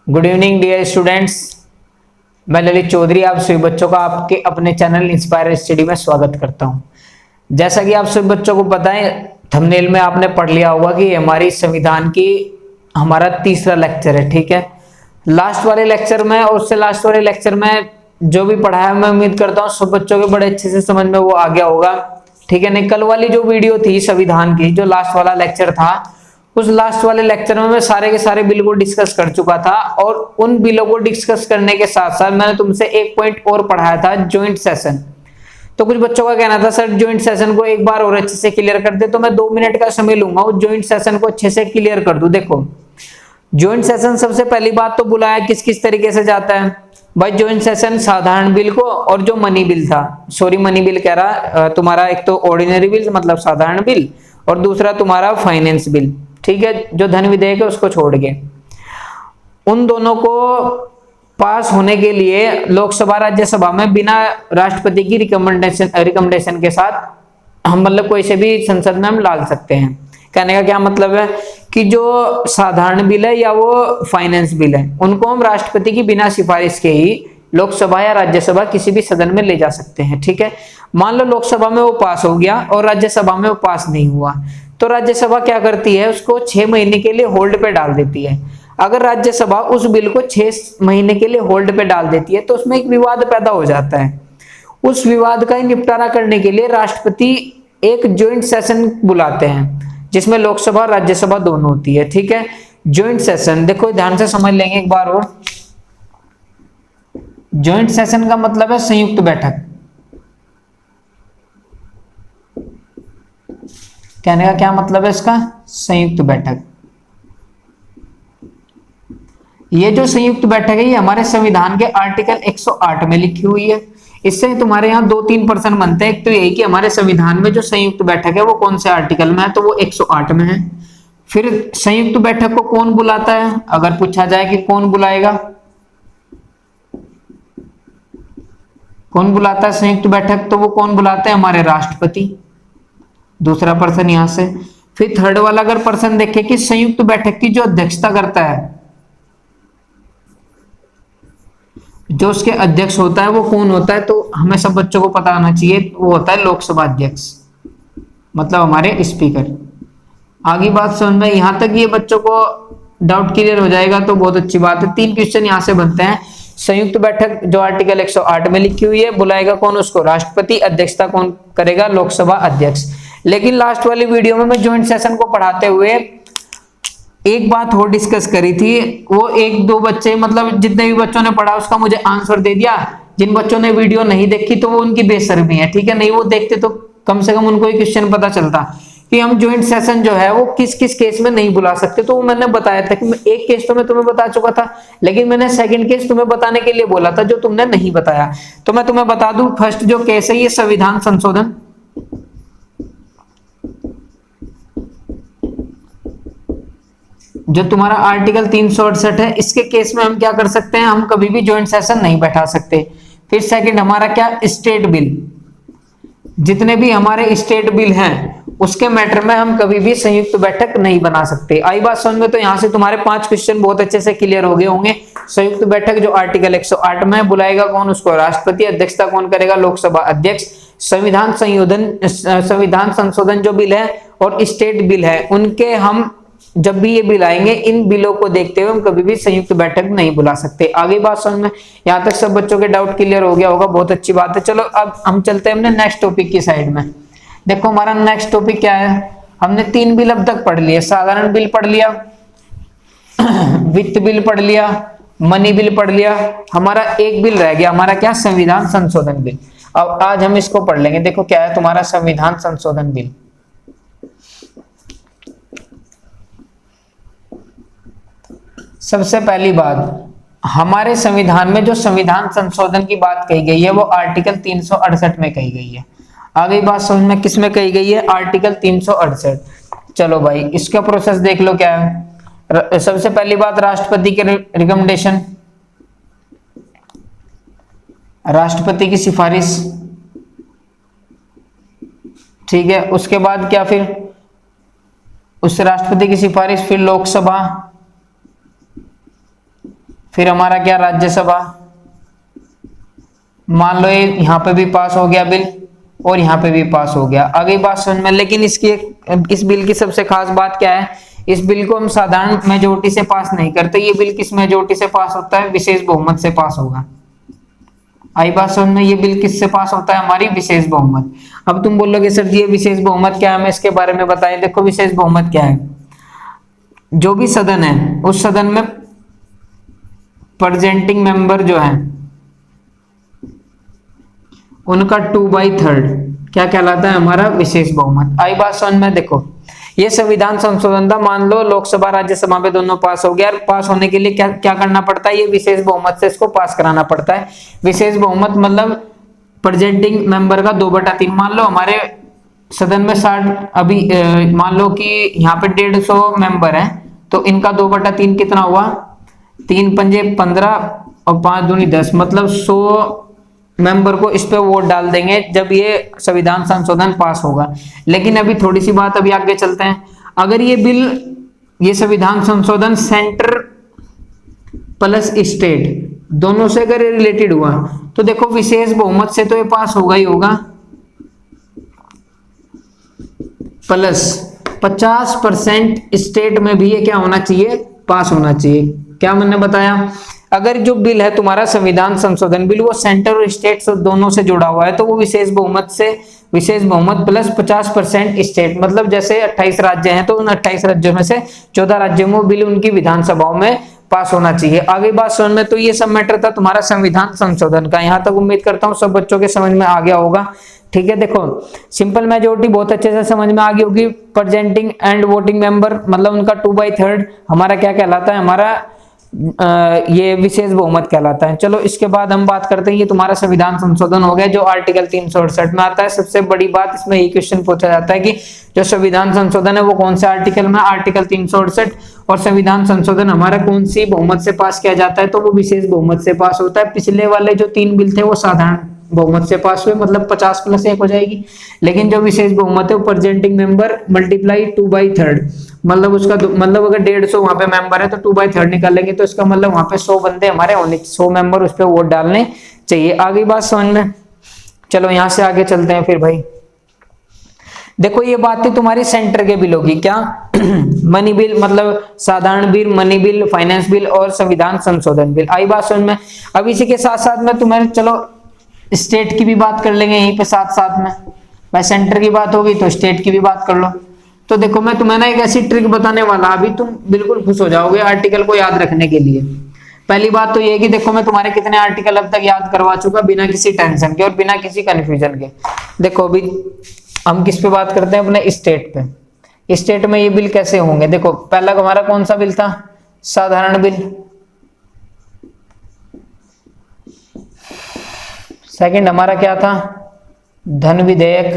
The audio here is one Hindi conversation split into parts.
Good evening dear students. मैं ललित चौधरी आप सभी बच्चों का आपके अपने चैनल इंस्पायर स्टडी में स्वागत करता हूं। जैसा कि आप सभी बच्चों को पता है, थंबनेल में आपने पढ़ लिया होगा कि हमारी संविधान की हमारा तीसरा लेक्चर है। ठीक है, लास्ट वाले लेक्चर में और उससे लास्ट वाले लेक्चर में जो भी पढ़ा है मैं उम्मीद करता हूँ सब बच्चों के बड़े अच्छे से समझ में वो आ गया होगा। ठीक है, नहीं कल वाली जो वीडियो थी संविधान की, जो लास्ट वाला लेक्चर था, उस लास्ट वाले लेक्चर में मैं सारे के सारे बिल को डिस्कस कर चुका था और उन बिलों को डिस्कस करने के साथ साथ मैंने तुमसे एक पॉइंट और पढ़ाया था, ज्वाइंट सेशन। तो कुछ बच्चों का कहना था सर ज्वाइंट सेशन को एक बार और अच्छे से क्लियर कर दे, तो मैं 2 मिनट का समय लूंगा उस ज्वाइंट सेशन को अच्छे से क्लियर कर दूं। देखो, ज्वाइंट सेशन सबसे पहली बात तो बुलाया किस किस तरीके से जाता है भाई। ज्वाइंट सेशन साधारण बिल को और जो मनी बिल था, सॉरी मनी बिल कह रहा तुम्हारा, एक तो ऑर्डिनरी बिल मतलब साधारण बिल और दूसरा तुम्हारा फाइनेंस बिल। ठीक है, जो धन विधेयक है उसको छोड़ के, उन दोनों को पास होने के लिए लोकसभा राज्यसभा में बिना राष्ट्रपति की रिकमेंडेशन के साथ हम मतलब कोई से भी संसद में हम डाल सकते हैं। कहने का क्या मतलब है कि जो साधारण बिल है या वो फाइनेंस बिल है, उनको हम राष्ट्रपति की बिना सिफारिश के ही लोकसभा या राज्यसभा किसी भी सदन में ले जा सकते हैं। ठीक है, मान लो लोकसभा में वो पास हो गया और राज्यसभा में वो पास नहीं हुआ, तो राज्यसभा क्या करती है, उसको 6 महीने के लिए होल्ड पे डाल देती है। अगर राज्यसभा उस बिल को 6 महीने के लिए होल्ड पे डाल देती है तो उसमें एक विवाद पैदा हो जाता है। उस विवाद का निपटारा करने के लिए राष्ट्रपति एक ज्वाइंट सेशन बुलाते हैं जिसमें लोकसभा और राज्यसभा दोनों होती है। ठीक है, ज्वाइंट सेशन देखो ध्यान से समझ लेंगे एक बार और। ज्वाइंट सेशन का मतलब है संयुक्त बैठक। कहने का क्या मतलब है इसका, संयुक्त बैठक। ये जो संयुक्त बैठक है ये हमारे संविधान के आर्टिकल 108 में लिखी हुई है। इससे तुम्हारे यहाँ 2-3 प्रश्न बनते हैं। एक तो यही कि हमारे संविधान में जो संयुक्त बैठक है वो कौन से आर्टिकल में है, तो वो 108 में है। फिर संयुक्त बैठक को कौन बुलाता है, अगर पूछा जाए कि कौन बुलाएगा, कौन बुलाता है संयुक्त बैठक, तो वो कौन बुलाते हैं, हमारे राष्ट्रपति। दूसरा प्रश्न यहां से। फिर थर्ड वाला अगर प्रश्न देखें कि संयुक्त बैठक की जो अध्यक्षता करता है, जो उसके अध्यक्ष होता है वो कौन होता है, तो हमें सब बच्चों को पता होना चाहिए, वो होता है लोकसभा अध्यक्ष, मतलब हमारे स्पीकर। आगे बात समझ में, यहां तक ये बच्चों को डाउट क्लियर हो जाएगा तो बहुत अच्छी बात है। 3 क्वेश्चन यहां से बनते हैं। संयुक्त बैठक जो आर्टिकल 108 में लिखी हुई है, बुलाएगा कौन उसको, राष्ट्रपति। अध्यक्षता कौन करेगा, लोकसभा अध्यक्ष। लेकिन लास्ट वाली वीडियो में मैं ज्वाइंट सेशन को पढ़ाते हुए एक बात और डिस्कस करी थी। वो 1-2 बच्चे, मतलब जितने भी बच्चों ने पढ़ा उसका मुझे आंसर दे दिया। जिन बच्चों ने वीडियो नहीं देखी तो वो उनकी बेशर्मी है। ठीक है, नहीं वो देखते तो कम से कम उनको एक क्वेश्चन पता चलता कि हम ज्वाइंट सेशन जो है वो किस किस केस में नहीं बुला सकते। तो वो मैंने बताया था कि एक केस तो मैं तुम्हें बता चुका था, लेकिन मैंने सेकंड केस तुम्हें बताने के लिए बोला था जो तुमने नहीं बताया। तो मैं तुम्हें बता दूं, फर्स्ट जो केस है ये संविधान संशोधन। जो तुम्हारा आर्टिकल 368 है, इसके केस में हम क्या कर सकते हैं, हम कभी भी ज्वाइंट सेशन नहीं बैठा सकते। फिर सेकंड हमारा क्या, स्टेट बिल। जितने भी हमारे स्टेट बिल हैं उसके मैटर में हम कभी भी संयुक्त बैठक नहीं बना सकते। आई बात समझ में, तो यहां से तुम्हारे 5 क्वेश्चन बहुत अच्छे से क्लियर हो गए होंगे। संयुक्त बैठक जो आर्टिकल 108 में, बुलाएगा कौन उसको, राष्ट्रपति। अध्यक्षता कौन करेगा, लोकसभा अध्यक्ष। संविधान संशोधन जो बिल है और स्टेट बिल है, उनके हम जब भी ये बिल आएंगे, इन बिलों को देखते हुए हम कभी भी संयुक्त बैठक नहीं बुला सकते। आगे बात समझ में, यहाँ तक सब बच्चों के डाउट क्लियर हो गया होगा, बहुत अच्छी बात है। चलो अब हम चलते हैं अपने नेक्स्ट टॉपिक की साइड में। देखो हमारा नेक्स्ट टॉपिक क्या है, हमने 3 बिल अब तक पढ़ लिए। साधारण बिल पढ़ लिया, वित्त बिल पढ़ लिया, मनी बिल पढ़ लिया। हमारा एक बिल रह गया, हमारा क्या, संविधान संशोधन बिल। अब आज हम इसको पढ़ लेंगे। देखो क्या है तुम्हारा संविधान संशोधन बिल। सबसे पहली बात, हमारे संविधान में जो संविधान संशोधन की बात कही गई है वो आर्टिकल 368 में कही गई है। आगे बात समझ में, किस में कही गई है, आर्टिकल 368। चलो भाई इसका प्रोसेस देख लो क्या है। सबसे पहली बात, राष्ट्रपति के रिकमेंडेशन, राष्ट्रपति की सिफारिश। ठीक है, उसके बाद क्या, फिर उस राष्ट्रपति की सिफारिश, फिर लोकसभा, फिर हमारा क्या राज्यसभा, मान लो ये यहाँ पे भी पास हो गया बिल और यहाँ पे भी पास हो गया। आगे बात समझ में, लेकिन इस बिल की सबसे खास बात क्या है, इस बिल को हम साधारण मेजोरिटी से पास नहीं करते, ये बिल किस मेजोरिटी से पास होता है, विशेष बहुमत से पास होगा। आई बात समझ में, ये बिल किससे पास होता है, हमारी विशेष बहुमत। अब तुम बोलोगे सर जी ये विशेष बहुमत क्या है, हमें इसके बारे में बताएं। देखो विशेष बहुमत क्या है, जो भी सदन है उस सदन में प्रेजेंटिंग मेंबर जो है उनका 2/3 क्या कहलाता है, हमारा विशेष बहुमत। आई बात समझ में। देखो ये संविधान संशोधन था, मान लो लोकसभा राज्यसभा में दोनों पास हो गया, पास होने के लिए क्या क्या करना पड़ता है, ये विशेष बहुमत से इसको पास कराना पड़ता है। विशेष बहुमत मतलब प्रेजेंटिंग मेंबर का 2/3। मान लो हमारे सदन में 60, अभी मान लो कि यहाँ पे 150 मेंबर हैं, तो इनका 2/3 कितना हुआ, 3 पंजे 15 और 5 दूनी 10, मतलब 100 मेंबर को इस पे वोट डाल देंगे जब ये संविधान संशोधन पास होगा। लेकिन अभी थोड़ी सी बात, अभी आगे चलते हैं। अगर ये बिल, ये संविधान संशोधन सेंटर प्लस स्टेट दोनों से अगर रिलेटेड हुआ तो देखो विशेष बहुमत से तो ये पास होगा ही होगा, प्लस 50% स्टेट में भी ये क्या होना चाहिए, पास होना चाहिए। क्या मैंने बताया, अगर जो बिल है तुम्हारा संविधान संशोधन बिल वो सेंटर और स्टेट से दोनों से जुड़ा हुआ है तो वो विशेष बहुमत से, विशेष बहुमत प्लस 50% स्टेट, मतलब जैसे 28 राज्य हैं तो उन 28 राज्यों में से 14 राज्यों में बिल उनकी विधानसभाओं में पास होना चाहिए। आगे बात समझ में, तो ये सब मैटर था तुम्हारा संविधान संशोधन का। यहाँ तक उम्मीद करता हूँ सब बच्चों के समझ में आ गया होगा। ठीक है, देखो सिंपल मेजोरिटी बहुत अच्छे से समझ में आ गई होगी। प्रेजेंटिंग एंड वोटिंग मेंबर मतलब उनका 2/3 हमारा क्या कहलाता है, हमारा ये विशेष बहुमत कहलाता है। चलो इसके बाद हम बात करते हैं, ये तुम्हारा संविधान संशोधन हो गया जो आर्टिकल 368 में आता है। सबसे बड़ी बात इसमें ये क्वेश्चन पूछा जाता है कि जो संविधान संशोधन है वो कौन से आर्टिकल में, आर्टिकल 368, और संविधान संशोधन हमारा कौन सी बहुमत से पास किया जाता है, तो वो विशेष बहुमत से पास होता है। पिछले वाले जो 3 बिल थे वो साधारण बहुमत से पास हुए, मतलब 50+1 हो जाएगी। लेकिन जो विशेष बहुमत है वो प्रेजेंटिंग मेंबर मल्टीप्लाई 2/3, मतलब उसका मतलब अगर 150 वहां पे मेंबर है तो 2/3 निकालेंगे तो इसका मतलब वहां पे 100 बंदे हमारे होने, 100 मेंबर उस पे वोट डालने चाहिए। आगे बात समझ में, चलो यहां से आगे चलते हैं फिर भाई। देखो ये बातें तुम्हारी सेंटर के बिल होगी, क्या मनी बिल मतलब साधारण bill, money bill, finance bill और संविधान संशोधन बिल। आई बात समझ में। अब इसी के साथ साथ में तुम्हें चलो स्टेट की भी बात कर लेंगे यहीं पे साथ साथ में। भाई सेंटर की बात होगी तो स्टेट की भी बात कर लो। तो देखो मैं तुम्हें ना एक ऐसी ट्रिक बताने वाला, अभी तुम बिल्कुल खुश हो जाओगे आर्टिकल को याद रखने के लिए। पहली बात तो ये है कि देखो मैं तुम्हारे कितने आर्टिकल अब तक याद करवा चुका बिना किसी टेंशन के और बिना किसी कंफ्यूजन के। देखो अभी हम किस पे बात करते हैं, अपने स्टेट पे। स्टेट में ये बिल कैसे होंगे, देखो पहला हमारा कौन सा बिल था, साधारण बिल। सेकंड हमारा क्या था, धन विधेयक,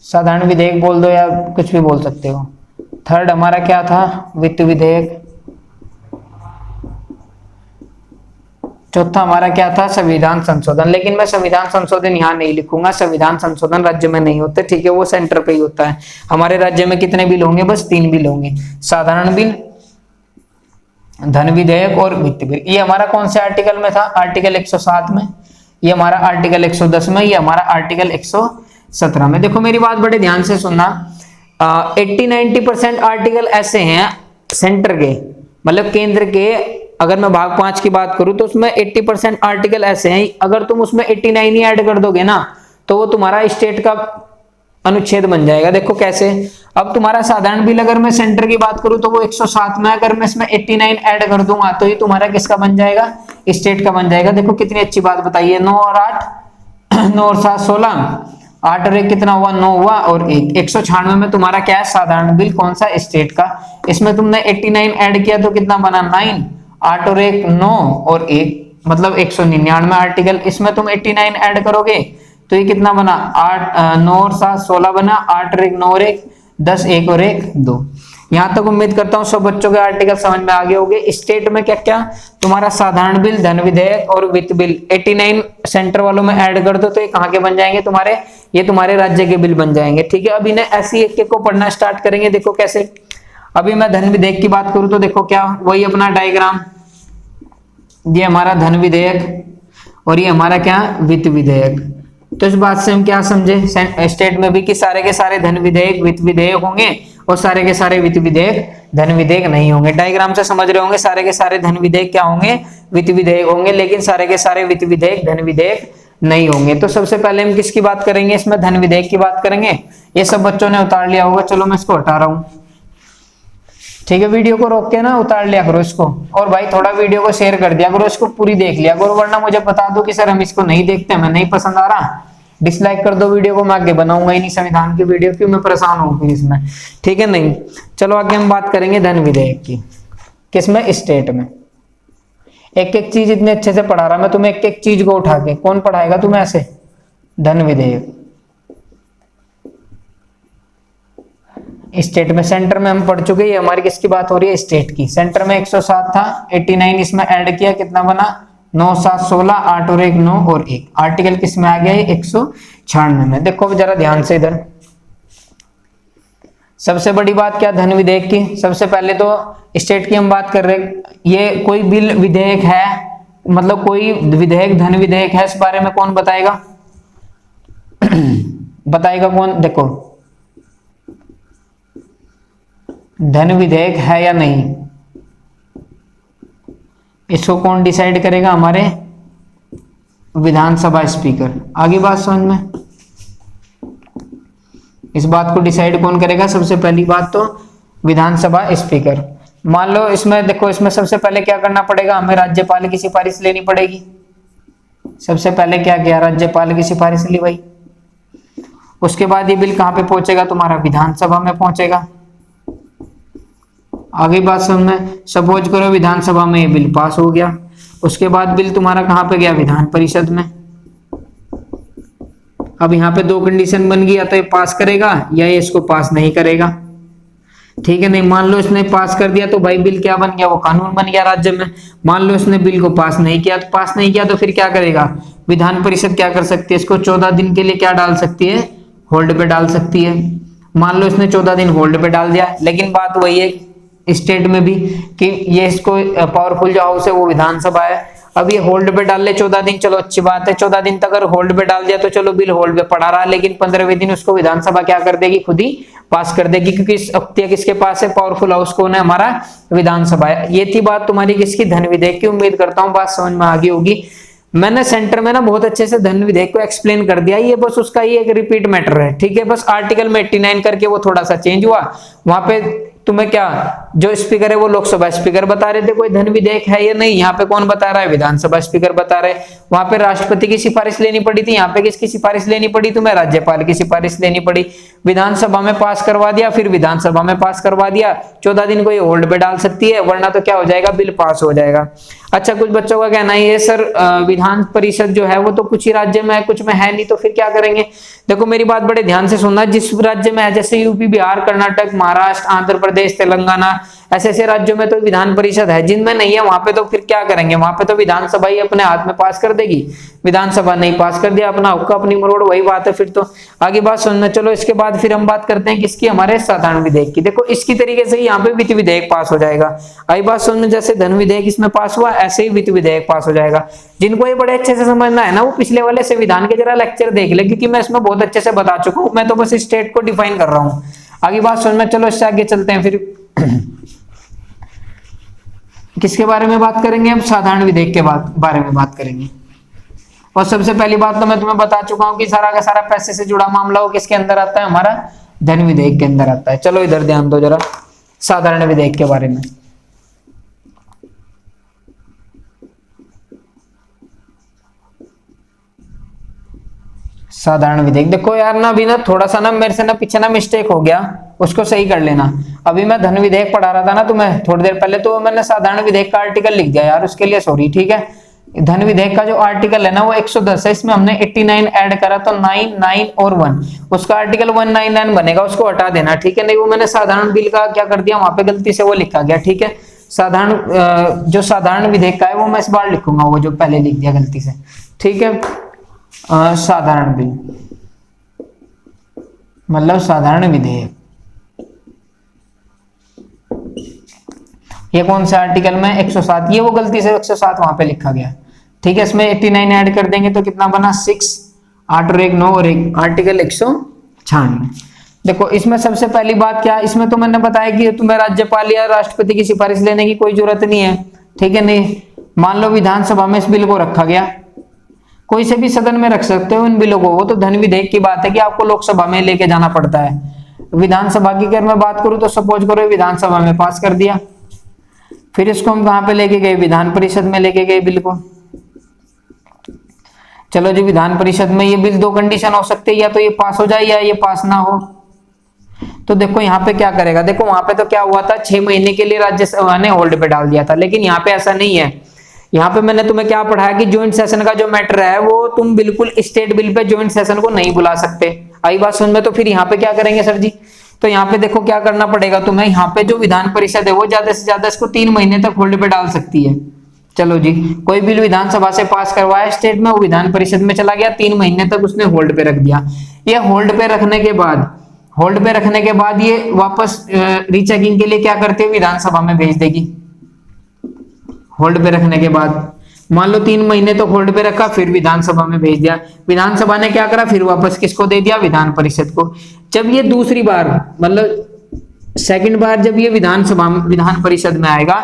साधारण विधेयक बोल दो या कुछ भी बोल सकते हो। थर्ड हमारा क्या था, वित्त विधेयक। चौथा हमारा क्या था, संविधान संशोधन। लेकिन मैं संविधान संशोधन यहाँ नहीं लिखूंगा, संविधान संशोधन राज्य में नहीं होते, ठीक है, वो सेंटर पे ही होता है। हमारे राज्य में कितने बिल होंगे, बस 3 बिल होंगे, साधारण बिल, धन विधेयक और वित्त बिल। ये हमारा कौन से आर्टिकल में था, आर्टिकल 107 में, ये हमारा आर्टिकल 110 में, ये हमारा आर्टिकल 117 में। देखो मेरी बात बड़े ध्यान से सुनना, 80-90% आर्टिकल ऐसे हैं सेंटर के, मतलब केंद्र के। अगर मैं भाग 5 की बात करूं तो उसमें 80% आर्टिकल ऐसे हैं, अगर तुम उसमें 89 ही ऐड कर दोगे ना तो वो तुम्हारा स्टेट का अनुच्छेद बन जाएगा। देखो कैसे, अब तुम्हारा साधारण बिल अगर मैं सेंटर की बात करूं तो वो 107 में, अगर मैं इसमें 89 ऐड कर दूंगा तो ये तुम्हारा किसका बन जाएगा, स्टेट का बन जाएगा। देखो कितनी अच्छी बात बताइए, 9 और 8, 9 और 7 16, 8 और 1 कितना हुआ, 9 हुआ, और 196 में तुम्हारा क्या है, साधारण बिल, कौन सा, स्टेट का। इसमें तुमने 89 ऐड किया तो कितना बना, 9, 8 और 1 9 और 1 मतलब 199 आर्टिकल। इसमें तुम 89 ऐड करोगे तो ये कितना बना, 8 9 और 7 16 बना, 8 और 1 9 और 1 10, 1 और 1 2। यहां तक उम्मीद करता हूं सब बच्चों के आर्टिकल समझ में आ गए होंगे। स्टेट में क्या क्या, तुम्हारा साधारण बिल, धन विधेयक और वित्त बिल। 89 सेंटर वालों में ऐड कर दो तो ये कहां के बन जाएंगे तुम्हारे, ये तुम्हारे राज्य के बिल बन जाएंगे। ठीक है, अब इन्हें ऐसी एक एक को पढ़ना स्टार्ट करेंगे। देखो कैसे, अभी मैं धन विधेयक की बात करूं तो देखो क्या, वही अपना डायग्राम, ये हमारा धन विधेयक और ये हमारा क्या, वित्त विधेयक। तो इस बात से हम क्या समझे स्टेट में भी कि सारे के सारे धन विधेयक वित्त विधेयक होंगे और सारे के सारे वित्त विधेयक धन विधेयक नहीं होंगे। डायग्राम से समझ रहे होंगे सारे के सारे धन विधेयक क्या होंगे, वित्त विधेयक होंगे, लेकिन सारे के सारे वित्त विधेयक धन विधेयक नहीं होंगे। तो सबसे पहले हम किसकी बात करेंगे, इसमें धन विधेयक की बात करेंगे। ये सब बच्चों ने उतार लिया होगा, चलो मैं इसको हटा रहा हूं, ठीक है। वीडियो को रोक के ना उतार लिया करो इसको, और भाई थोड़ा वीडियो को शेयर कर दिया करो, इसको पूरी देख लिया करो, वरना मुझे बता दो कि सर हम इसको नहीं देखते, हमें नहीं पसंद आ रहा, डिसलाइक कर दो वीडियो को, मैं आगे बनाऊंगा ही नहीं संविधान की वीडियो, क्यों मैं परेशान हूँ फिर इसमें, ठीक है। नहीं, चलो आगे हम बात करेंगे धन विधेयक की। किसमें, स्टेट में। एक एक चीज इतने अच्छे से पढ़ा रहा मैं तुम्हें, एक एक चीज को उठा के, कौन पढ़ाएगा तुम्हें ऐसे, धन विधेयक। स्टेट में, सेंटर में हम पढ़ चुके, ये हमारी किसकी बात हो रही है, स्टेट की। सेंटर में 107 था, 89 इसमें ऐड किया, कितना बना, 9 7 16, 8 और 1 9 और 1। आर्टिकल किस में आ गया, 196 में। देखो जरा ध्यान से इधर, सबसे बड़ी बात क्या धन विधेयक की, सबसे पहले तो स्टेट की हम बात कर रहे हैं। ये कोई बिल विधेयक है, मतलब कोई विधेयक धन विधेयक है, इस बारे में कौन बताएगा बताएगा कौन, देखो धन विधेयक है या नहीं, इसको कौन डिसाइड करेगा, हमारे विधानसभा स्पीकर। आगे बात समझ में, इस बात को डिसाइड कौन करेगा, सबसे पहली बात तो विधानसभा स्पीकर। मान लो इसमें देखो, इसमें सबसे पहले क्या करना पड़ेगा, हमें राज्यपाल की सिफारिश लेनी पड़ेगी। सबसे पहले क्या किया, राज्यपाल की सिफारिश ली भाई। उसके बाद ये बिल कहां पे पहुंचेगा, तुम्हारा विधानसभा में पहुंचेगा। आगे बात समझ में, सपोज करो विधानसभा में ये बिल पास हो गया, उसके बाद बिल तुम्हारा कहां पे गया, विधान परिषद में। अब यहाँ पे दो कंडीशन बन गई, या तो ये पास करेगा या ये इसको पास नहीं करेगा, ठीक है। नहीं, मान लो इसने पास कर दिया तो भाई बिल क्या बन गया, वो कानून बन गया राज्य में। मान लो इसने बिल को पास नहीं किया, तो पास नहीं किया तो फिर क्या करेगा, विधान परिषद क्या कर सकती है, इसको 14 दिन के लिए क्या डाल सकती है, होल्ड पे डाल सकती है। मान लो इसने 14 दिन होल्ड पे डाल दिया, लेकिन बात वही है स्टेट में भी कि ये इसको पावरफुल जो हाउस है वो विधानसभा है। अब ये होल्ड पे डाल ले 14 दिन, चलो अच्छी बात है, 14 दिन तक अगर होल्ड पे डाल दिया तो चलो बिल होल्ड पे पड़ा रहा, लेकिन 15वें दिन उसको विधानसभा क्या कर देगी, खुद ही पास कर देगी, क्योंकि अख्तियार किसके पास है, पावरफुल हाउस कौन है, हमारा विधानसभा है। ये थी बात तुम्हारी किसकी, धन विधेयक की। उम्मीद करता हूँ बात समझ में आ गई होगी। मैंने सेंटर में ना बहुत अच्छे से धन विधेयक को एक्सप्लेन कर दिया, ये बस उसका ही एक रिपीट मैटर है, ठीक है। बस आर्टिकल में 89 करके वो थोड़ा सा चेंज हुआ, वहां पे तुम्हें क्या, जो स्पीकर है वो लोकसभा स्पीकर बता रहे थे कोई धन विधेयक है या नहीं, यहाँ पे कौन बता रहा है, विधानसभा स्पीकर बता रहे। वहां पे राष्ट्रपति की सिफारिश लेनी पड़ी थी, यहाँ पे किसकी सिफारिश लेनी पड़ी, तुम्हें राज्यपाल की सिफारिश लेनी पड़ी। विधानसभा में पास करवा दिया, फिर विधानसभा में पास करवा दिया, 14 दिन को ये होल्ड पे डाल सकती है, वरना तो क्या हो जाएगा, बिल पास हो जाएगा। अच्छा, कुछ बच्चों का कहना है सर विधान परिषद जो है वो तो कुछ ही राज्य में है, कुछ में है नहीं, तो फिर क्या करेंगे। देखो मेरी बात बड़े ध्यान से सुनना, जिस राज्य में है, जैसे यूपी, बिहार, कर्नाटक, महाराष्ट्र, आंध्र प्रदेश, तेलंगाना, ऐसे ऐसे राज्यों में तो विधान परिषद है। जिनमें नहीं है वहां पे तो फिर क्या करेंगे, वहां पे तो विधानसभा ही अपने हाथ में पास कर देगी। विधानसभा नहीं पास कर दिया, अपना हुक्का अपनी मरोड़, वही बात है फिर तो। आगे बात सुनना, चलो इसके बाद फिर हम बात करते हैं किसकी, हमारे साधारण विधेयक की। देखो इसकी तरीके से यहाँ पे वित्त विधेयक पास हो जाएगा। आई बात सुनना, जैसे धन विधेयक इसमें पास हुआ, ऐसे ही वित्त विधेयक पास हो जाएगा। जिनको ये बड़े अच्छे से समझना है ना, वो पिछले वाले संविधान के जरा लेक्चर देख ले, क्योंकि मैं इसमें बहुत अच्छे से बता चुका हूँ, मैं तो बस स्टेट को डिफाइन कर रहा हूँ। आगे बात सुनना, चलो इससे आगे चलते हैं। फिर किसके बारे में बात करेंगे, हम साधारण विधेयक के बारे में बात करेंगे। और सबसे पहली बात तो मैं तुम्हें बता चुका हूं कि सारा का सारा पैसे से जुड़ा मामला वो किसके अंदर आता है, हमारा धन विधेयक के अंदर आता है। चलो इधर ध्यान दो जरा साधारण विधेयक के बारे में। साधारण विधेयक देखो यार ना, अभी ना थोड़ा सा ना मेरे से ना पीछे ना मिस्टेक हो गया, उसको सही कर लेना। अभी मैं धन विधेयक पढ़ा रहा था ना तुम्हें थोड़ी देर पहले, तो मैंने साधारण विधेयक का आर्टिकल लिख दिया यार, उसके लिए सॉरी, ठीक है। धन विधेयक का जो आर्टिकल है ना वो 110 है, इसमें हमने 89 ऐड करा, तो 9 9 और 1, उसका आर्टिकल 199 बनेगा, उसको हटा देना, ठीक है। नहीं वो मैंने साधारण बिल का क्या कर दिया, वहां पे गलती से वो लिखा गया, ठीक है। साधारण जो साधारण विधेयक का है वो मैं इस बार लिखूंगा, वो जो पहले लिख दिया गलती से, ठीक है। साधारण बिल मतलब साधारण विधेयक। ये कौन सा आर्टिकल में 107, ये वो गलती से 107 वहां पे लिखा गया, ठीक है। इसमें 89 ऐड कर देंगे तो कितना बना 6, 8 और 1 9 और 1 आर्टिकल 196। देखो इसमें सबसे पहली बात क्या, इसमें तो मैंने बताया कि तुम्हें राज्यपाल या राष्ट्रपति की सिफारिश लेने की कोई जरूरत नहीं है, ठीक है। नहीं, मान लो विधानसभा में इस बिल को रखा गया, कोई से भी सदन में रख सकते हो इन बिलों को, वो तो धन विधेयक की बात है कि आपको लोकसभा में लेके जाना पड़ता है। विधानसभा की अगर मैं बात करूं तो सपोज करो विधानसभा में पास कर दिया, फिर इसको हम कहां पे लेके गए, विधान परिषद में लेके गए बिल को। चलो जी, विधान परिषद में ये बिल दो कंडीशन हो सकते हैं, या तो ये पास हो जाए या ये पास ना हो। तो देखो यहाँ पे क्या करेगा, देखो वहां पे तो क्या हुआ था, 6 महीने के लिए राज्यसभा ने होल्ड पे डाल दिया था, लेकिन यहाँ पे ऐसा नहीं है। यहाँ पे मैंने तुम्हें क्या पढ़ाया कि ज्वाइंट सेशन का जो मैटर है वो तुम बिल्कुल state bill pay joint session को नहीं बुला सकते। आई बात समझ में? तो फिर यहाँ पे क्या करेंगे सर जी, तो यहाँ पे देखो क्या करना पड़ेगा तुम्हें, यहाँ पे जो विधान परिषद है वो ज्यादा से ज्यादा इसको 3 महीने तक होल्ड पे डाल सकती है। चलो जी, कोई बिल विधानसभा से पास करवाया स्टेट में, वो विधान परिषद में चला गया, 3 महीने तक उसने होल्ड पे रख दिया। ये होल्ड पे रखने के बाद ये वापस रीचेकिंग के लिए क्या करते हैं, विधानसभा में भेज देगी। होल्ड पे रखने के बाद मान लो 3 महीने तो होल्ड पे रखा, फिर विधानसभा में भेज दिया, विधानसभा ने क्या करा, फिर वापस किसको दे दिया, विधान परिषद को। जब ये दूसरी बार मतलब सेकंड बार जब ये विधान परिषद में आएगा,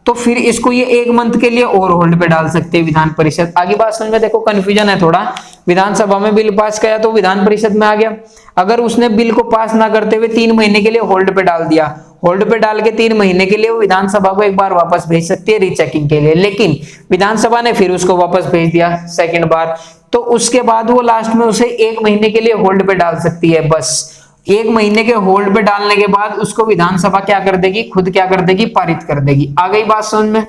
तो फिर इसको ये 1 मंथ के लिए और होल्ड पे डाल सकते हैं विधान परिषद। आगे बात समझ में? देखो कंफ्यूजन है थोड़ा, विधानसभा में बिल पास किया तो विधान परिषद में आ गया, अगर उसने बिल को पास ना करते हुए 3 महीने के लिए होल्ड पे डाल दिया, होल्ड पे डाल के 3 महीने के लिए वो विधानसभा को एक बार वापस भेज सकती है रीचेकिंग के लिए, लेकिन विधानसभा ने फिर उसको वापस भेज दिया सेकंड बार, तो उसके बाद वो लास्ट में उसे 1 महीने के लिए होल्ड पे डाल सकती है बस। 1 महीने के होल्ड पे डालने के बाद उसको विधानसभा क्या कर देगी, खुद क्या कर देगी, पारित कर देगी। आ गई बात समझ में?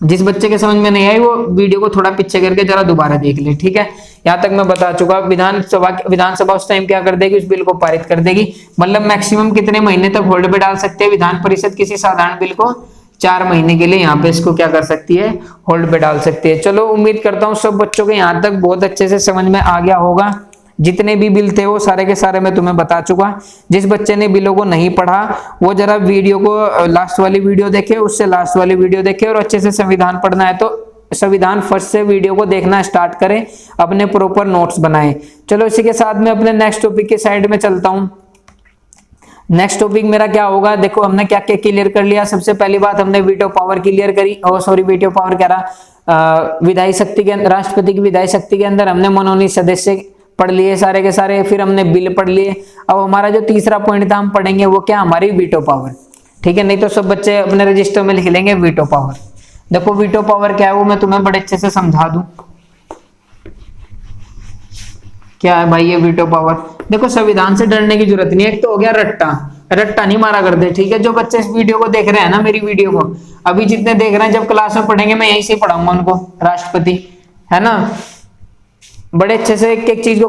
जिस बच्चे के समझ में नहीं आई वो वीडियो को थोड़ा पीछे करके जरा दोबारा देख ले, ठीक है। यहाँ तक मैं बता चुका, विधानसभा उस टाइम क्या कर देगी, उस बिल को पारित कर देगी। मतलब मैक्सिमम कितने महीने तक होल्ड पे डाल सकते हैं विधान परिषद किसी साधारण बिल को, 4 महीने के लिए यहाँ पे इसको क्या कर सकती है, होल्ड पे डाल सकती है। चलो उम्मीद करता हूँ सब बच्चों को यहाँ तक बहुत अच्छे से समझ में आ गया होगा। जितने भी बिल थे वो सारे के सारे मैं तुम्हें बता चुका। जिस बच्चे ने बिलों को नहीं पढ़ा वो जरा वीडियो को लास्ट वाली वीडियो देखे, उससे लास्ट वाली वीडियो देखे, और अच्छे से संविधान पढ़ना है तो संविधान फर्स्ट से वीडियो को देखना स्टार्ट करें, अपने प्रॉपर नोट्स बनाएं। चलो इसी के साथ में अपने नेक्स्ट टॉपिक के साइड में चलता हूं। नेक्स्ट टॉपिक मेरा क्या होगा, देखो हमने क्या क्या क्लियर कर लिया। सबसे पहली बात हमने वीटो पावर क्लियर करी, वीटो पावर कह रहा विधायी शक्ति के, राष्ट्रपति की विधायी शक्ति के अंदर हमने मनोनीत सदस्य पढ़ लिए सारे के सारे, फिर हमने बिल पढ़ लिए। अब हमारा जो तीसरा पॉइंट था हम पढ़ेंगे वो क्या, हमारी वीटो पावर, ठीक है। नहीं तो सब बच्चे अपने रजिस्टर में लिख लेंगे वीटो पावर। देखो वीटो पावर क्या है वो मैं तुम्हें बड़े अच्छे से समझा दूं। क्या है भाई ये वीटो पावर? देखो संविधान से डरने की जरूरत नहीं है। एक तो हो गया रट्टा, रट्टा नहीं मारा करते, ठीक है। जो बच्चे इस वीडियो को देख रहे हैं ना, मेरी वीडियो को अभी जितने देख रहे हैं, जब क्लास में पढ़ेंगे मैं यहीं से पढ़ाऊंगा उनको, राष्ट्रपति है ना, बड़े अच्छे से एक एक चीज को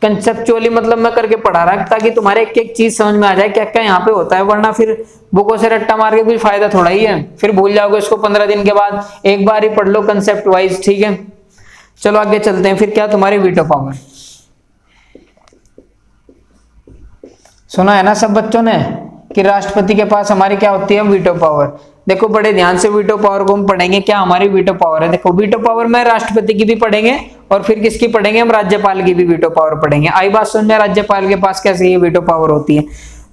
कंसेप्चुअली मतलब मैं करके पढ़ा रहा ताकि तुम्हारे एक एक चीज समझ में आ जाए क्या क्या यहाँ पे होता है। वरना फिर बुकों से रट्टा मार के कुछ फायदा थोड़ा ही है, फिर भूल जाओगे इसको 15 दिन के बाद। एक बार ही पढ़ लो कंसेप्ट वाइज, ठीक है। चलो आगे चलते हैं। फिर क्या, तुम्हारी वीटो पावर सुना है ना सब बच्चों ने कि राष्ट्रपति के पास हमारी क्या होती है, वीटो पावर। देखो बड़े ध्यान से वीटो पावर को हम पढ़ेंगे, क्या हमारी वीटो पावर है। देखो वीटो पावर में राष्ट्रपति की भी पढ़ेंगे और फिर किसकी पढ़ेंगे, हम राज्यपाल की भी वीटो पावर पढ़ेंगे। आई बात समझ में? राज्यपाल के पास कैसे ये वीटो पावर होती है,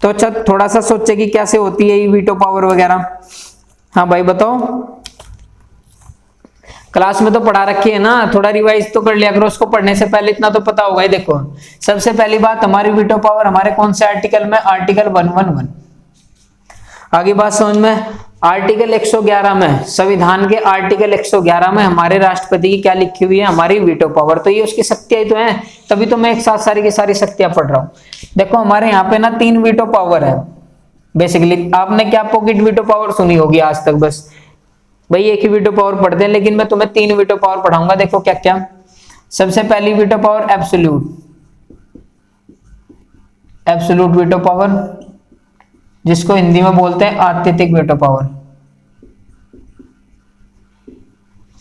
तो अच्छा थोड़ा सा सोचे कि कैसे होती है ये वीटो पावर वगैरह। हाँ भाई बताओ, क्लास में तो पढ़ा रखी है ना, थोड़ा रिवाइज तो कर लिया करो। उसको पढ़ने से पहले इतना तो पता होगा ही। देखो सबसे पहली बात, हमारी वीटो पावर हमारे कौन से आर्टिकल में, आर्टिकल 111। आगे बात समझ में, आर्टिकल 111 में, संविधान के आर्टिकल 111 में हमारे राष्ट्रपति की क्या लिखी हुई है, हमारी वीटो पावर। तो ये उसकी शक्तियां ही तो है, तभी तो मैं एक साथ सारी की सारी शक्तियां पढ़ रहा हूँ। देखो हमारे यहाँ पे ना 3 वीटो पावर है बेसिकली। आपने क्या पॉकेट वीटो पावर सुनी होगी आज तक, बस भाई एक ही वीटो पावर पढ़ते हैं, लेकिन मैं तुम्हें 3 वीटो पावर पढ़ाऊंगा। देखो क्या क्या। सबसे पहली veto power absolute veto power, जिसको हिंदी में बोलते हैं आत्यंतिक वीटो पावर,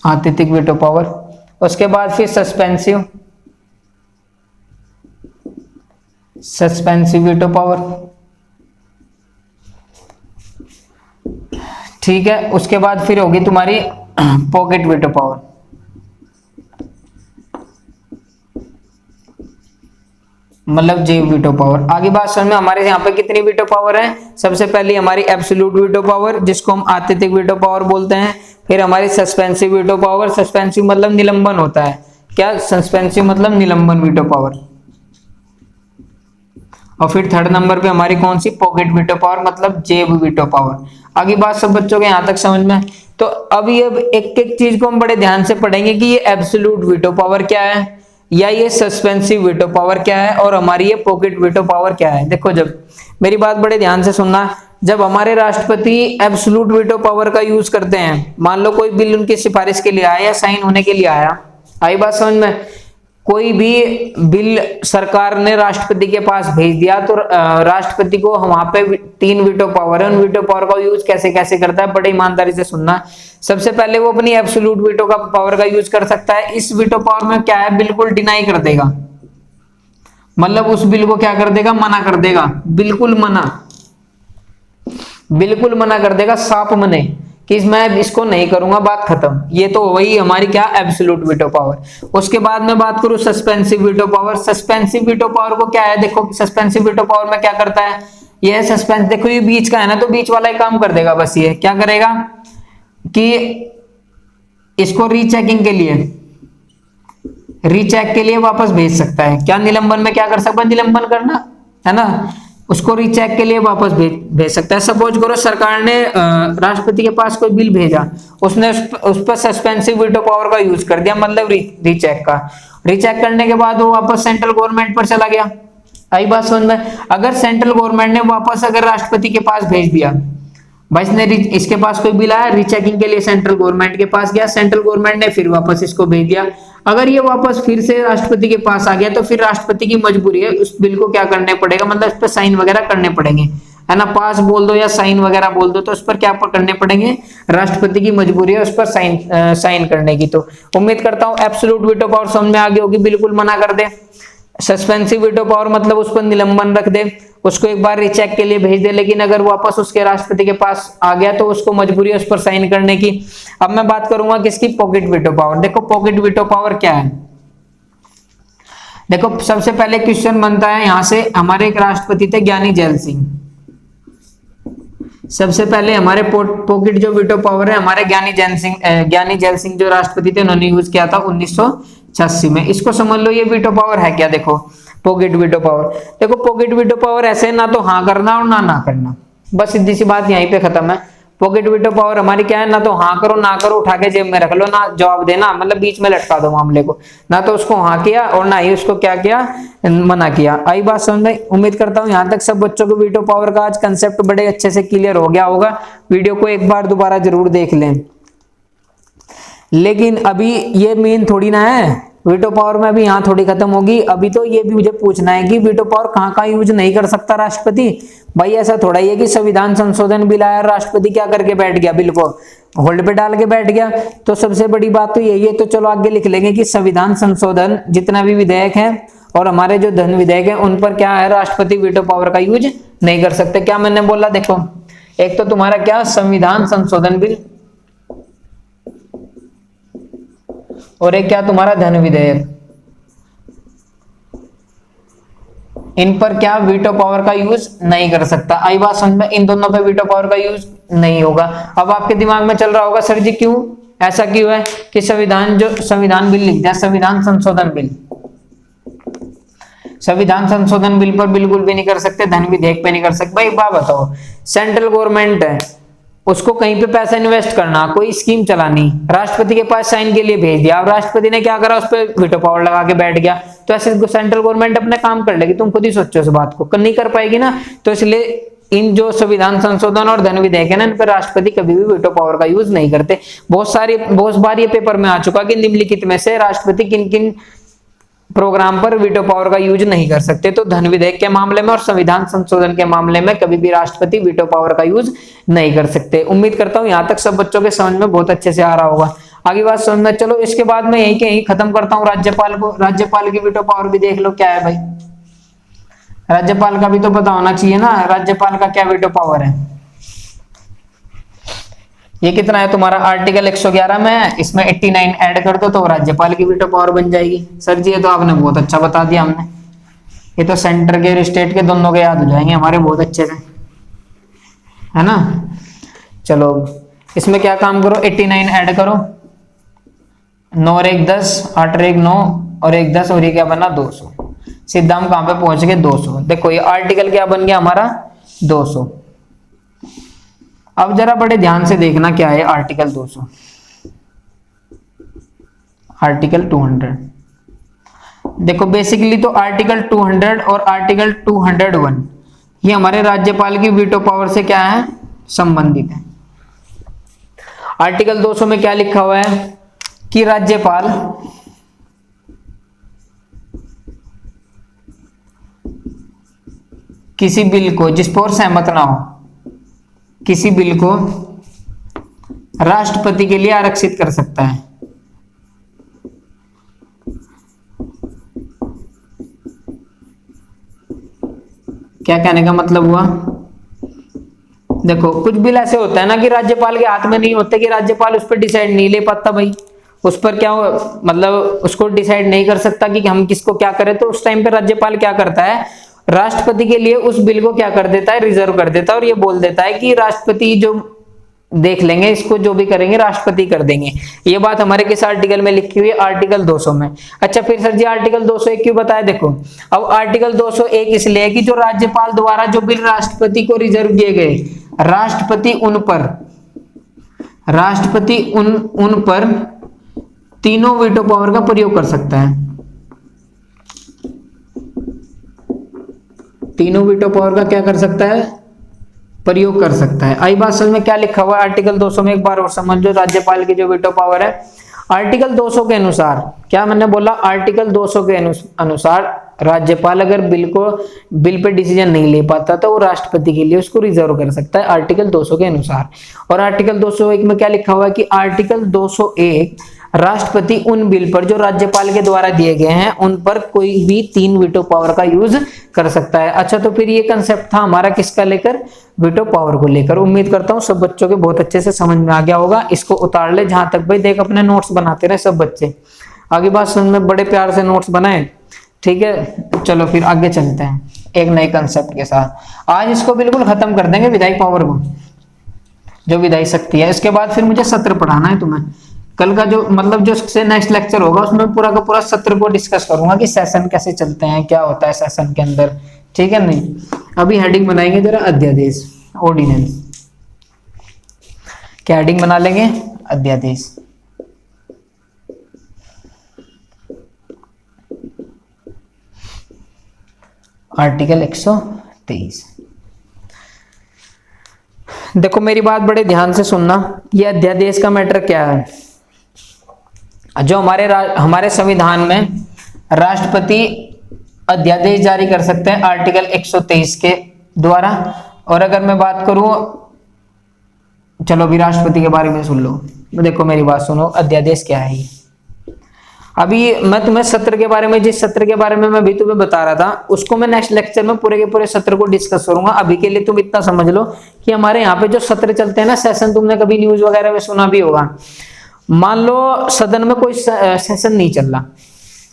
आत्यंतिक वीटो पावर। उसके बाद फिर सस्पेंसिव वीटो पावर, ठीक है, उसके बाद फिर होगी तुम्हारी पॉकेट वीटो पावर। मतलब जेब वीटो पावर। आगे बात समझ में, हमारे यहाँ पे कितनी वीटो पावर है? सबसे पहले हमारी एब्सोल्यूट वीटो पावर, जिसको हम आत्यंतिक वीटो पावर बोलते हैं। फिर हमारी सस्पेंसिव वीटो पावर, सस्पेंसिव मतलब निलंबन होता है। क्या सस्पेंसिव मतलब? निलंबन वीटो पावर। और फिर थर्ड नंबर पे हमारी कौन सी? पॉकेट वीटो पावर मतलब जेब वीटो पावर। आगे बात सब बच्चों के यहाँ तक समझ में? तो अभी अब एक एक चीज को हम बड़े ध्यान से पढ़ेंगे कि ये एब्सोल्यूट वीटो पावर क्या है, या ये सस्पेंसिव वीटो पावर क्या है, और हमारी ये पॉकेट वीटो पावर क्या है। देखो, जब मेरी बात बड़े ध्यान से सुनना, जब हमारे राष्ट्रपति एब्सोल्यूट वीटो पावर का यूज करते हैं, मान लो कोई बिल उनकी सिफारिश के लिए आया या साइन होने के लिए आया, आई बात समझ में? कोई भी बिल सरकार ने राष्ट्रपति के पास भेज दिया, तो राष्ट्रपति को वहां पे 3 वीटो पावर है। उन वीटो पावर का यूज कैसे कैसे करता है, बड़े ईमानदारी से सुनना। सबसे पहले वो अपनी एब्सोल्यूट वीटो का पावर का यूज कर सकता है। इस वीटो पावर में क्या है? बिल्कुल डिनाई कर देगा, मतलब उस बिल को क्या कर देगा? मना कर देगा, बिल्कुल मना, बिल्कुल मना कर देगा, साफ मने कि मैं इसको नहीं करूंगा, बात खत्म। ये तो वही हमारी क्या? Absolute veto power. उसके बाद में बात करूं suspensive veto power. Suspensive veto power को क्या है? देखो, सस्पेंसिव वीटो पावर में क्या करता है? ये सस्पेंस, देखो ये बीच का है ना, तो बीच वाला ही काम कर देगा। बस ये क्या करेगा कि इसको रीचेकिंग के लिए, रीचेक के लिए वापस भेज सकता है। क्या निलंबन में क्या कर सकता है? निलंबन करना है ना, उसको रीचेक के लिए वापस भेज सकता है। सपोज करो सरकार ने राष्ट्रपति के पास कोई बिल भेजा, उसने उस पर सस्पेंसिव वीटो पावर का यूज कर दिया, मतलब रीचेक का। रीचेक करने के बाद वो वापस सेंट्रल गवर्नमेंट पर चला गया। आई बात समझ में? अगर सेंट्रल गवर्नमेंट ने वापस अगर राष्ट्रपति के पास भेज दिया, भाई इसके पास कोई बिल आया, रीचेकिंग के लिए सेंट्रल गवर्नमेंट के पास गया, सेंट्रल गवर्नमेंट ने फिर वापस इसको भेज दिया। अगर ये वापस फिर से राष्ट्रपति के पास आ गया, तो फिर राष्ट्रपति की मजबूरी है, उस बिल को क्या करने पड़ेगा? मतलब इस पर साइन वगैरह करने पड़ेंगे, है ना। पास बोल दो या साइन वगैरह बोल दो, तो उस पर क्या करने पड़ेंगे? राष्ट्रपति की मजबूरी है उस पर साइन करने की। तो उम्मीद करता हूं एब्सोल्यूट वीटो पावर समझ में आ गई होगी, बिल्कुल मना कर दे। सस्पेंसिव वीटो पावर मतलब उस पर निलंबन रख दे, उसको एक बार रीचेक के लिए भेज दे, लेकिन अगर वापस उसके राष्ट्रपति के पास आ गया तो उसको मजबूरी है उस पर साइन करने की। अब मैं बात करूंगा किसकी? Pocket veto power. देखो पॉकेट वीटो पावर क्या है? देखो सबसे पहले क्वेश्चन बनता है यहां से, हमारे एक राष्ट्रपति थे ज्ञानी जैल सिंह। सबसे पहले हमारे पॉकेट जो वीटो पावर है, हमारे ज्ञानी जैल सिंह जो राष्ट्रपति थे, उन्होंने यूज किया था 1986 में। इसको समझ लो, ये वीटो पावर है क्या? देखो पॉकेट वीटो पावर। देखो पॉकेट वीटो पावर ऐसे ना तो हाँ करना और ना करना, बस सीधी सी बात यहीं पे खत्म है। पॉकेट वीटो पावर हमारी क्या है? ना तो हाँ करो ना करो, उठा के जेब में रख लो, ना जवाब देना, मतलब बीच में लटका दो मामले को। ना तो उसको हाँ किया और ना ही उसको क्या किया? मना किया। आई बात समझ में? उम्मीद करता हूँ यहाँ तक सब बच्चों को वीटो पावर का आज कंसेप्ट बड़े अच्छे से क्लियर हो गया होगा। वीडियो को एक बार दोबारा जरूर देख लें। लेकिन अभी ये मेन थोड़ी ना है, वीटो पावर में अभी यहाँ थोड़ी खत्म होगी। अभी तो ये भी मुझे पूछना है कि वीटो पावर कहाँ कहाँ यूज नहीं कर सकता राष्ट्रपति। भाई ऐसा थोड़ा ही है कि संविधान संशोधन बिल आया, राष्ट्रपति क्या करके बैठ गया? बिल को होल्ड पे डाल के बैठ गया। तो सबसे बड़ी बात तो यही है। तो चलो आगे लिख लेंगे कि संविधान संशोधन जितना भी विधेयक है और हमारे जो धन विधेयक है, उन पर क्या है? राष्ट्रपति वीटो पावर का यूज नहीं कर सकते। क्या मैंने बोला? देखो एक तो तुम्हारा क्या? संविधान संशोधन बिल, और एक क्या तुम्हारा? धन विधेयक। इन पर क्या? वीटो पावर का यूज नहीं कर सकता। आई बात समझ में? इन दोनों पे वीटो पावर का यूज नहीं होगा। अब आपके दिमाग में चल रहा होगा सर जी क्यों ऐसा क्यों है कि संविधान बिल लिख दिया, संविधान संशोधन बिल। संविधान संशोधन बिल पर बिल्कुल भी नहीं कर सकते, धन विधेयक पे नहीं कर सकते। भाई बात बताओ, सेंट्रल गवर्नमेंट है, उसको कहीं पे पैसा इन्वेस्ट करना, कोई स्कीम चलानी, राष्ट्रपति के पास साइन के लिए भेज दिया। अब राष्ट्रपति ने क्या करा? उस पर वीटो पावर लगा के बैठ गया। तो ऐसे सेंट्रल गवर्नमेंट अपने काम कर लेगी, तुम खुद ही सोचो इस बात को, नहीं कर पाएगी ना। तो इसलिए इन जो संविधान संशोधन और धन विधेयक है ना, इन पर राष्ट्रपति कभी भी वीटो पावर का यूज नहीं करते। बहुत बार ये पेपर में आ चुका कि निम्नलिखित में से राष्ट्रपति किन किन प्रोग्राम पर वीटो पावर का यूज नहीं कर सकते। तो धन विधेयक के मामले में और संविधान संशोधन के मामले में कभी भी राष्ट्रपति वीटो पावर का यूज नहीं कर सकते। उम्मीद करता हूं यहां तक सब बच्चों के समझ में बहुत अच्छे से आ रहा होगा। आगे बात समझ में, चलो इसके बाद मैं यहीं के यहीं खत्म करता हूं राज्यपाल को। राज्यपाल की वीटो पावर भी देख लो क्या है भाई। राज्यपाल का भी तो पता होना चाहिए ना, राज्यपाल का क्या वीटो पावर है। ये कितना है तुम्हारा आर्टिकल 111 में है, इसमें 89 ऐड कर दो तो राज्यपाल की वीटो पावर बन जाएगी। सर जी ये तो आपने बहुत अच्छा बता दिया हमने, ये तो सेंटर के और स्टेट के दोनों के याद हो जाएंगे हमारे बहुत अच्छे से, है ना। चलो इसमें क्या काम करो, 89 ऐड करो, 9 और 1 10, 8 और 1 9 और 1 10 और ये क्या बना 200। सीधा हम कहां पे पहुंच गए 200। देखो ये आर्टिकल क्या बन गया हमारा 200। अब जरा बड़े ध्यान से देखना क्या है आर्टिकल 200, आर्टिकल 200। देखो बेसिकली तो आर्टिकल 200 और आर्टिकल 201 ये हमारे राज्यपाल की वीटो पावर से क्या है संबंधित है। आर्टिकल 200 में क्या लिखा हुआ है कि राज्यपाल किसी बिल को जिस पर सहमत ना हो, किसी बिल को राष्ट्रपति के लिए आरक्षित कर सकता है। क्या कहने का मतलब हुआ, देखो कुछ बिल ऐसे होता है ना कि राज्यपाल के हाथ में नहीं होते, कि राज्यपाल उस पर डिसाइड नहीं ले पाता भाई, उस पर क्या मतलब उसको डिसाइड नहीं कर सकता कि हम किसको क्या करें। तो उस टाइम पे राज्यपाल क्या करता है, राष्ट्रपति के लिए उस बिल को क्या कर देता है रिजर्व कर देता है, और ये बोल देता है कि राष्ट्रपति जो देख लेंगे, इसको जो भी करेंगे राष्ट्रपति कर देंगे। ये बात हमारे किस आर्टिकल में लिखी हुई है, आर्टिकल 200 में। अच्छा फिर सर जी आर्टिकल 201 क्यों बताया, देखो अब आर्टिकल 201 इसलिए कि जो राज्यपाल द्वारा जो बिल राष्ट्रपति को रिजर्व किए गए, राष्ट्रपति उन पर तीनों वीटो पावर का प्रयोग कर सकता है, तीनों वीटो पावर का क्या कर सकता है प्रयोग कर सकता है। आई बात समझ में क्या लिखा हुआ है आर्टिकल 200 में, एक बार और समझ लो राज्यपाल की जो वीटो पावर है। आर्टिकल 200 के अनुसार क्या मैंने बोला, आर्टिकल 200 के अनुसार राज्यपाल अगर बिल पे डिसीजन नहीं ले पाता तो वो राष्ट्रपति के लिए उसको रिजर्व कर सकता है आर्टिकल 200 के अनुसार। और आर्टिकल 201 में क्या लिखा हुआ है कि आर्टिकल 201 राष्ट्रपति उन बिल पर जो राज्यपाल के द्वारा दिए गए हैं उन पर कोई भी 3 वीटो पावर का यूज कर सकता है। अच्छा तो फिर ये कंसेप्ट था हमारा किसका लेकर, वीटो पावर को लेकर। उम्मीद करता हूँ सब बच्चों के बहुत अच्छे से समझ में आ गया होगा। इसको उतार ले जहां तक भाई देख, अपने नोट्स बनाते रहे सब बच्चे, आगे बात समझ में, बड़े प्यार से नोट्स बनाए, ठीक है। चलो फिर आगे चलते हैं एक नए कंसेप्ट के साथ। आज इसको बिल्कुल खत्म कर देंगे विधायी पावर को, जो विधायी शक्ति है। इसके बाद फिर मुझे सत्र पढ़ाना है तुम्हें। कल का जो मतलब जो से नेक्स्ट लेक्चर होगा उसमें पूरा का पूरा सत्र को डिस्कस करूंगा कि सेशन कैसे चलते हैं, क्या होता है सेशन के अंदर, ठीक है। नहीं अभी हेडिंग बनाएंगे जरा अध्यादेश, ऑर्डिनेंस। क्या हेडिंग बना लेंगे, अध्यादेश। आर्टिकल 123। देखो मेरी बात बड़े ध्यान से सुनना, ये अध्यादेश का मैटर क्या है। जो हमारे संविधान में राष्ट्रपति अध्यादेश जारी कर सकते हैं आर्टिकल 123 के द्वारा। और अगर मैं बात करूं, चलो भी राष्ट्रपति के बारे में सुन लो। देखो मेरी बात सुनो, अध्यादेश क्या है। अभी मैं तुम्हें सत्र के बारे में, जिस सत्र के बारे में मैं भी तुम्हें बता रहा था उसको मैं नेक्स्ट लेक्चर में पूरे के पूरे सत्र को डिस्कस करूंगा। अभी के लिए तुम इतना समझ लो कि हमारे यहाँ पे जो सत्र चलते हैं ना, सेशन, तुमने कभी न्यूज वगैरह में सुना भी होगा। मान लो सदन में कोई सेशन नहीं चल रहा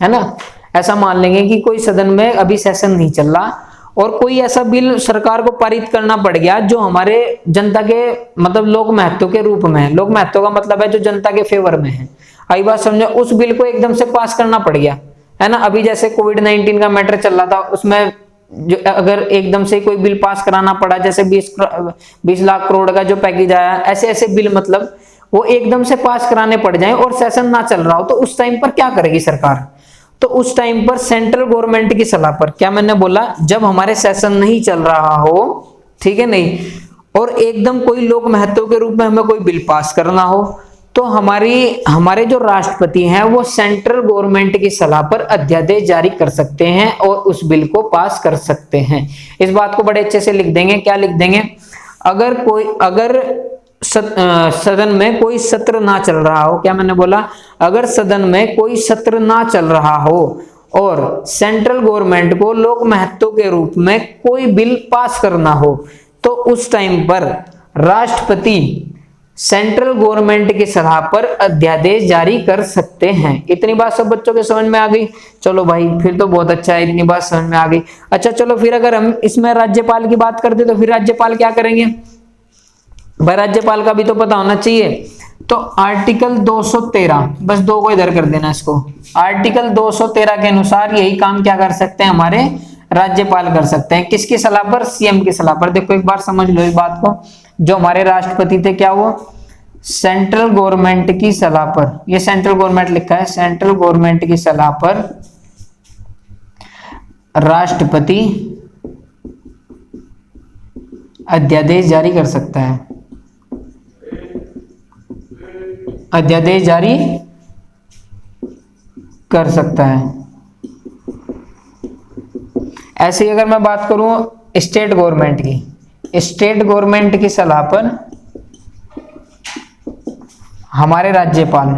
है ना, ऐसा मान लेंगे कि कोई सदन में अभी सेशन नहीं चल रहा और कोई ऐसा बिल सरकार को पारित करना पड़ गया जो हमारे जनता के मतलब लोक महत्व के रूप में है। लोक महत्व का मतलब है जो जनता के फेवर में है। आई बात समझो, उस बिल को एकदम से पास करना पड़ गया है ना। अभी जैसे कोविड-19 का मैटर चल रहा था, उसमें जो अगर एकदम से कोई बिल पास कराना पड़ा, जैसे 20 लाख करोड़ का जो पैकेज आया, ऐसे ऐसे बिल मतलब वो एकदम से पास कराने पड़ जाएं और सेशन ना चल रहा हो, तो उस टाइम पर क्या करेगी सरकार। तो उस टाइम पर सेंट्रल गवर्नमेंट की सलाह पर, क्या मैंने बोला, जब हमारे सेशन नहीं चल रहा हो, ठीक है नहीं, और एकदम कोई लोक महत्व के रूप में हमें कोई बिल पास करना हो, तो हमारे जो राष्ट्रपति हैं वो सेंट्रल गवर्नमेंट की सलाह पर अध्यादेश जारी कर सकते हैं और उस बिल को पास कर सकते हैं। इस बात को बड़े अच्छे से लिख देंगे। क्या लिख देंगे, अगर सदन में कोई सत्र ना चल रहा हो, क्या मैंने बोला, अगर सदन में कोई सत्र ना चल रहा हो और सेंट्रल गवर्नमेंट को लोक महत्व के रूप में कोई बिल पास करना हो, तो उस टाइम पर राष्ट्रपति सेंट्रल गवर्नमेंट की सलाह पर अध्यादेश जारी कर सकते हैं। इतनी बात सब बच्चों के समझ में आ गई। चलो भाई फिर तो बहुत अच्छा है, इतनी बात समझ में आ गई। अच्छा चलो फिर अगर हम इसमें राज्यपाल की बात करते तो फिर राज्यपाल क्या करेंगे भाई, राज्यपाल का भी तो पता होना चाहिए। तो आर्टिकल 213, बस 2 को इधर कर देना इसको, आर्टिकल 213 के अनुसार यही काम क्या कर सकते हैं हमारे राज्यपाल कर सकते हैं। किसकी सलाह पर? सीएम की सलाह पर। देखो एक बार समझ लो इस बात को, जो हमारे राष्ट्रपति थे क्या वो सेंट्रल गवर्नमेंट की सलाह पर, ये सेंट्रल गवर्नमेंट लिखा है, सेंट्रल गवर्नमेंट की सलाह पर राष्ट्रपति अध्यादेश जारी कर सकता है, अध्यादेश जारी कर सकता है। ऐसे ही अगर मैं बात करूं स्टेट गवर्नमेंट की, स्टेट गवर्नमेंट की सलाह पर हमारे राज्यपाल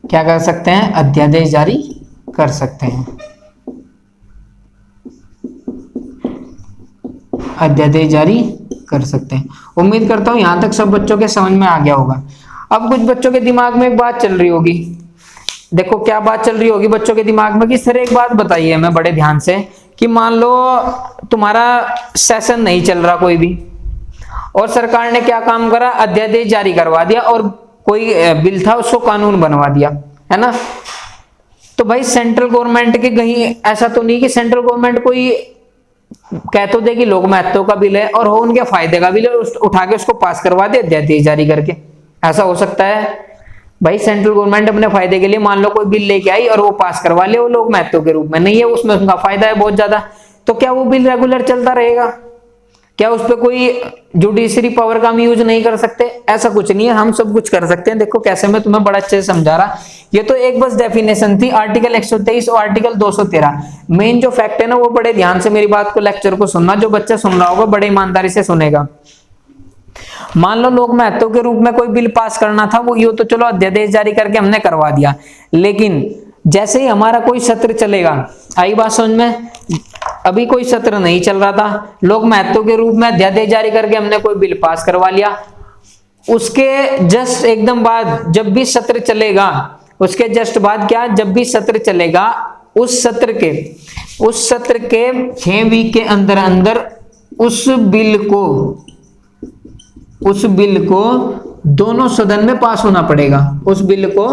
क्या कर सकते हैं? अध्यादेश जारी कर सकते हैं, अध्यादेश जारी कर सकते हैं। उम्मीद करता हूं यहां तक सब बच्चों के समझ में आ गया होगा। अब कुछ बच्चों के दिमाग में एक बात चल रही होगी, देखो क्या बात चल रही होगी बच्चों के दिमाग में कि सर एक बात बताइए मैं बड़े ध्यान से, कि मान लो तुम्हारा सेशन नहीं चल रहा कोई भी, और सरकार ने क्या काम करा? अध्यादेश जारी करवा दिया, और कोई बिल था उसको कानून बनवा दिया, है ना। तो भाई सेंट्रल गवर्नमेंट के कहीं ऐसा तो नहीं कि सेंट्रल गवर्नमेंट कोई कह तो दे कि लोक महत्व का बिल है और हो उनके फायदे का बिल है, उठा के उसको पास करवा दे अध्यादेश जारी करके, ऐसा हो सकता है? भाई सेंट्रल गवर्नमेंट अपने फायदे के लिए मान लो कोई बिल लेके आई और वो पास करवा ले, वो लोक महत्व के रूप में नहीं है, उसमें उनका फायदा है बहुत ज्यादा, तो क्या वो बिल रेगुलर चलता रहेगा? क्या उस पर कोई जुडिशरी पावर का हम यूज नहीं कर सकते? ऐसा कुछ नहीं है, हम सब कुछ कर सकते हैं। देखो कैसे मैं तुम्हें बड़ा अच्छे से समझा रहा, ये तो एक बस डेफिनेशन थी आर्टिकल 123 और आर्टिकल 213। मेन जो फैक्ट है ना वो बड़े ध्यान से मेरी बात को, लेक्चर को सुनना, जो बच्चा सुन रहा होगा बड़े ईमानदारी से सुनेगा। मान लो लोक महत्व के रूप में कोई बिल पास करना था, वो ये तो चलो अध्यादेश जारी करके हमने करवा दिया, लेकिन जैसे ही हमारा कोई सत्र चलेगा, आई बात समझ में, अभी कोई सत्र नहीं चल रहा था, लोक महत्व के रूप में अध्यादेश जारी करके हमने कोई बिल पास करवा लिया, उसके जस्ट एकदम बाद जब भी सत्र चलेगा, उसके जस्ट बाद क्या, जब भी सत्र चलेगा उस सत्र के 6 वीक के अंदर अंदर उस बिल को दोनों सदन में पास होना पड़ेगा, उस बिल को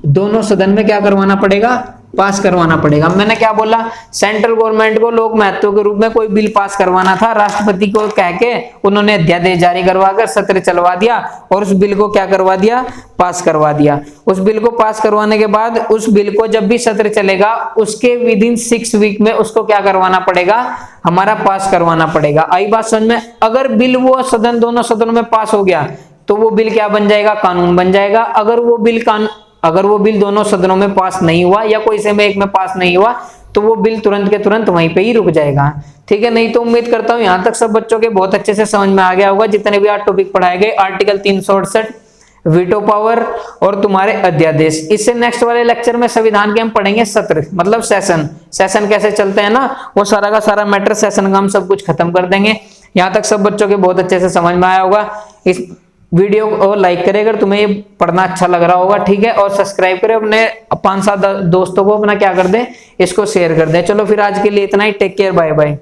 दोनों सदन में क्या करवाना पड़ेगा? पास करवाना पड़ेगा। मैंने क्या बोला? सेंट्रल गवर्नमेंट को लोक महत्व के रूप में कोई बिल पास करवाना था, राष्ट्रपति को कह के उन्होंने अध्यादेश जारी करवाकर सत्र चलवा दिया और उस बिल को क्या करवा दिया? पास करवा दिया। उस बिल को पास करवाने के बाद उस बिल को जब भी सत्र चलेगा उसके विदिन 6 वीक में उसको क्या करवाना पड़ेगा? हमारा पास करवाना पड़ेगा। आई बात समझ में? अगर बिल वो सदन दोनों सदनों में पास हो गया तो वो बिल क्या बन जाएगा? कानून बन जाएगा। अगर वो बिल दोनों सदनों में पास नहीं हुआ या कोई से में एक में पास नहीं हुआ तो वो बिल तुरंत के तुरंत वहीं पे ही रुक जाएगा। ठीक है, नहीं तो उम्मीद करता हूं यहां तक सब बच्चों के बहुत अच्छे से समझ में आ गया होगा। जितने भी आज टॉपिक पढ़ाए गए, आर्टिकल 368, वीटो पावर और तुम्हारे अध्यादेश। इससे नेक्स्ट वाले लेक्चर में संविधान के हम पढ़ेंगे सत्र, मतलब सेशन कैसे चलते हैं ना, वो सारा का सारा मैटर सेशन का हम सब कुछ खत्म कर देंगे। यहाँ तक सब बच्चों के बहुत अच्छे से समझ में आया होगा। इस वीडियो को लाइक करें अगर तुम्हें ये पढ़ना अच्छा लग रहा होगा, ठीक है, और सब्सक्राइब करें, अपने 5-7 दोस्तों को अपना क्या कर दे, इसको शेयर कर दे। चलो फिर आज के लिए इतना ही, टेक केयर, बाय बाय।